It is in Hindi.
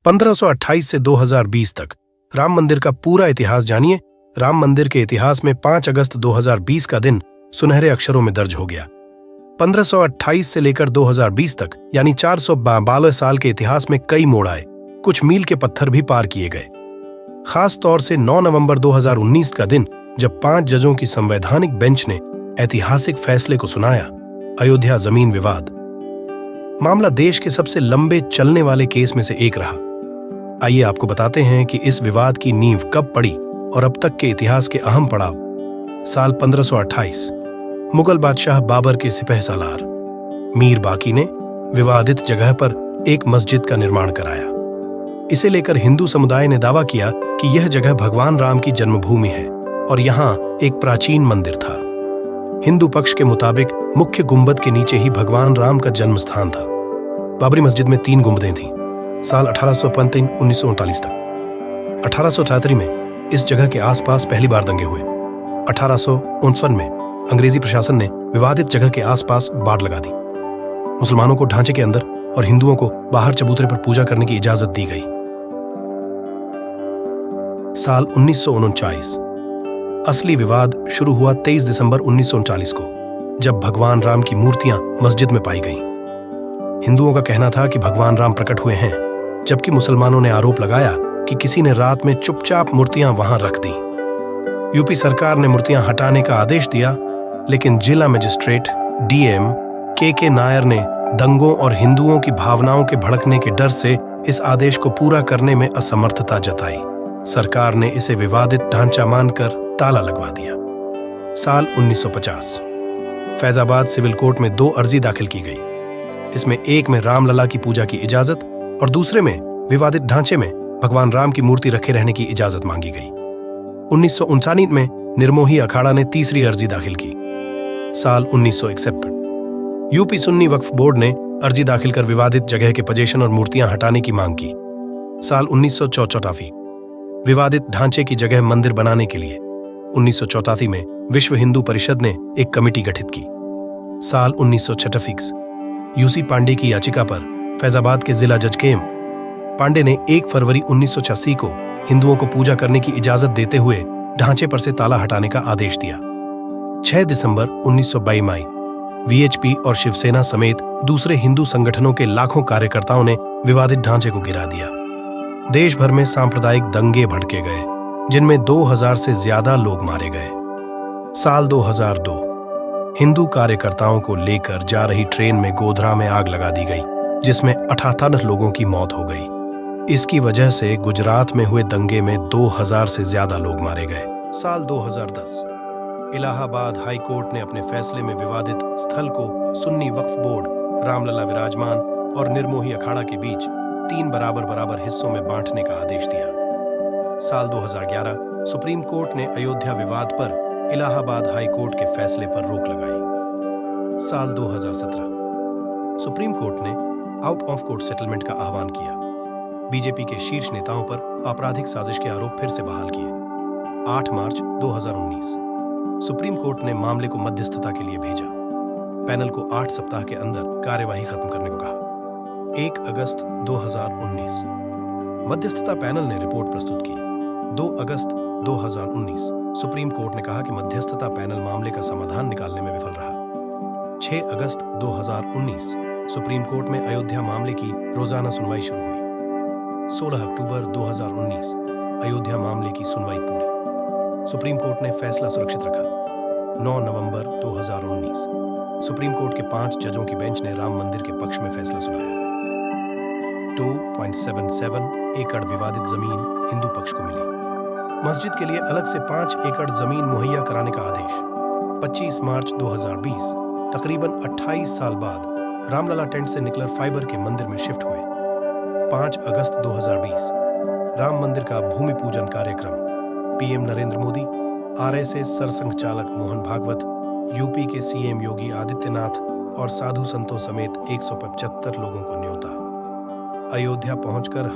1528 से 2020 तक राम मंदिर का पूरा इतिहास जानिए। राम मंदिर के इतिहास में 5 अगस्त 2020 का दिन सुनहरे अक्षरों में दर्ज हो गया। 1528 से लेकर 2020 तक यानी 412 साल के इतिहास में कई मोड़ आए, कुछ मील के पत्थर भी पार किए गए। खास तौर से 9 नवंबर 2019 का दिन, जब 5 जजों की संवैधानिक बेंच ने ऐतिहासिक फैसले को सुनाया, अयोध्या जमीन विवाद। मामला देश के सबसे लंबे चलने वाले केस में से एक रहा। आइए आपको बताते हैं कि इस विवाद की नींव कब पड़ी और अब तक के इतिहास के अहम पड़ाव। साल 1528, मुगल बादशाह बाबर के सिपहसालार मीर बाकी ने विवादित जगह पर एक मस्जिद का निर्माण कराया। इसे लेकर हिंदू समुदाय ने दावा किया कि यह जगह भगवान राम की जन्मभूमि है और यहाँ एक प्राचीन मंदिर था। हिंदू पक्ष के मुताबिक मुख्य गुंबद के नीचे ही भगवान राम का जन्म स्थान था। बाबरी मस्जिद में 3 गुंबदें थीं। साल 1853-1939 तक 1873 में इस जगह के आसपास पहली बार दंगे हुए। 1859 में अंग्रेजी प्रशासन ने विवादित जगह के आसपास बाड़ लगा दी। मुसलमानों को ढांचे के अंदर और हिंदुओं को बाहर चबूतरे पर पूजा करने की इजाजत दी गई। साल 1939, असली विवाद शुरू हुआ 23 दिसंबर 1939 को, जब भगवान राम की मूर्तियां मस्जिद में पाई गईं। हिंदुओं का कहना था कि भगवान राम प्रकट हुए हैं, जबकि मुसलमानों ने आरोप लगाया कि किसी ने रात में चुपचाप मूर्तियां वहां रख दी। यूपी सरकार ने मूर्तियां हटाने का आदेश दिया, लेकिन जिला मजिस्ट्रेट डीएम के नायर ने दंगों और हिंदुओं की भावनाओं के भड़कने के डर से इस आदेश को पूरा करने में असमर्थता जताई। सरकार ने इसे विवादित ढांचा मानकर ताला लगवा दिया। साल 1950, फैजाबाद सिविल कोर्ट में 2 अर्जी दाखिल की गई। इसमें एक में रामलला की पूजा की इजाजत और दूसरे में विवादित ढांचे में भगवान राम की मूर्ति रखे रहने की इजाजत मांगी गई। 1959 में निर्मोही अखाड़ा ने तीसरी अर्जी दाखिल की। साल 1961, यूपी सुन्नी वक्फ बोर्ड ने अर्जी दाखिल कर विवादित जगह के पोजीशन और मूर्तियां हटाने की मांग की। साल 1984, विवादित ढांचे की जगह मंदिर बनाने के लिए 1984 में विश्व हिंदू परिषद ने एक कमेटी गठित की। साल 1986, यूसी पांडे की याचिका पर फैजाबाद के जिला जज के पांडे ने 1 फरवरी 1986 को हिंदुओं को पूजा करने की इजाजत देते हुए ढांचे पर से ताला हटाने का आदेश दिया। 6 दिसंबर 1922 में वीएचपी और शिवसेना समेत दूसरे हिंदू संगठनों के लाखों कार्यकर्ताओं ने विवादित ढांचे को गिरा दिया। देश भर में सांप्रदायिक दंगे भड़के गए, जिनमें 2000 से ज्यादा लोग मारे गए। साल 2002, हिंदू कार्यकर्ताओं को लेकर जा रही ट्रेन में गोधरा में आग लगा दी गई, जिसमें 78 लोगों की मौत हो गई। इसकी वजह से गुजरात में हुए दंगे में 2000 से ज्यादा लोग मारे गए। साल 2010, इलाहाबाद हाई कोर्ट ने अपने फैसले में विवादित स्थल को सुन्नी वक्फ बोर्ड, रामलला विराजमान और निर्मोही अखाड़ा के बीच 3 बराबर हिस्सों में बांटने का आदेश दिया। साल 2011, सुप्रीम कोर्ट ने अयोध्या विवाद पर इलाहाबाद हाई कोर्ट के फैसले पर रोक लगाई। साल 2017, सुप्रीम कोर्ट ने आउट ऑफ कोर्ट सेटलमेंट का आह्वान किया। बीजेपी के शीर्ष नेताओं पर आपराधिक साजिश के आरोप फिर से बहाल किए। 8 मार्च 2019, सुप्रीम कोर्ट ने मामले को मध्यस्थता के लिए भेजा। पैनल को 8 सप्ताह के अंदर कार्यवाही खत्म करने को कहा। 1 अगस्त 2019, मध्यस्थता पैनल ने रिपोर्ट प्रस्तुत की। 2 अगस्त 2019, सुप्रीम कोर्ट ने कहा कि मध्यस्थता पैनल मामले का समाधान निकालने में विफल रहा। 6 अगस्त 2019, सुप्रीम कोर्ट में अयोध्या मामले की रोजाना सुनवाई शुरू हुई। 16 अक्टूबर 2019, अयोध्या मामले की सुनवाई पूरी। सुप्रीम कोर्ट ने फैसला सुरक्षित रखा। 9 नवंबर 2019, सुप्रीम कोर्ट के 5 जजों की बेंच ने राम मंदिर के पक्ष में फैसला सुनाया। 2.77 एकड़ विवादित जमीन हिंदू पक्ष को मिली। मस्जिद के लिए अलग से 5 एकड़ जमीन मुहैया कराने का आदेश। 25 मार्च 2020, तकरीबन 28 साल बाद रामलला टेंट से निकलर फाइबर के मंदिर में शिफ्ट हुए। 5 अगस्त 2020, राम मंदिर का भूमि पूजन कार्यक्रम। पीएम नरेंद्र मोदी, आरएसएस सरसंघचालक मोहन भागवत, यूपी के सीएम योगी आदित्यनाथ और साधु संतों समेत 175 लोगों को न्योता। अयोध्या पहुंचकर